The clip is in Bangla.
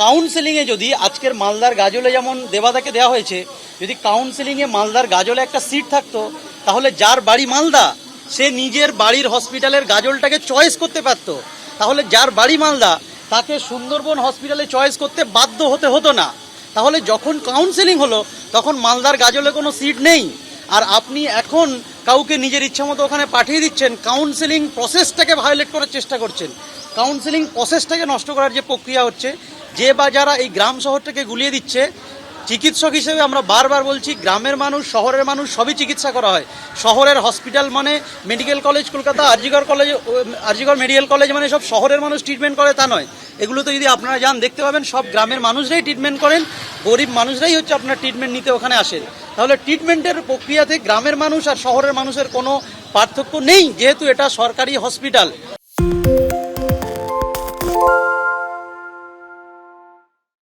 কাউন্সেলিংয়ে যদি আজকের মালদার গাজলে যেমন দেবাদাকে দেওয়া হয়েছে, যদি কাউন্সেলিংয়ে মালদার গাজলে একটা সিট থাকতো, তাহলে যার বাড়ি মালদা সে নিজের বাড়ির হসপিটালের গাজলটাকে চয়েস করতে পারতো। তাহলে যার বাড়ি মালদা তাকে সুন্দরবন হসপিটালে চয়েস করতে বাধ্য হতে হতো না। তাহলে যখন কাউন্সেলিং হলো তখন মালদার গাজলে কোনো সিট নেই, আর আপনি এখন কাউকে নিজের ইচ্ছামতো ওখানে পাঠিয়ে দিচ্ছেন, কাউন্সেলিং প্রসেসটাকে ভায়োলেট করার চেষ্টা করছেন। কাউন্সেলিং প্রসেসটাকে নষ্ট করার যে প্রক্রিয়া হচ্ছে, যে বা যারা এই গ্রাম শহরটাকে গুলিয়ে দিচ্ছে, চিকিৎসক হিসেবে আমরা বারবার বলছি, গ্রামের মানুষ শহরের মানুষ সবই চিকিৎসা করা হয়। শহরের হসপিটাল মানে medical college Kolkata, RG Kar medical college মানে সব শহরের মানুষ ট্রিটমেন্ট করে তা নয়। এগুলোতে যদি আপনারা যান দেখতে পাবেন সব গ্রামের মানুষরাই ট্রিটমেন্ট করেন, গরিব মানুষরাই হচ্ছে আপনার ট্রিটমেন্ট নিতে ওখানে আসেন। তাহলে ট্রিটমেন্টের প্রক্রিয়াতে গ্রামের মানুষ আর শহরের মানুষের কোনো পার্থক্য নেই, যেহেতু এটা সরকারি হসপিটাল।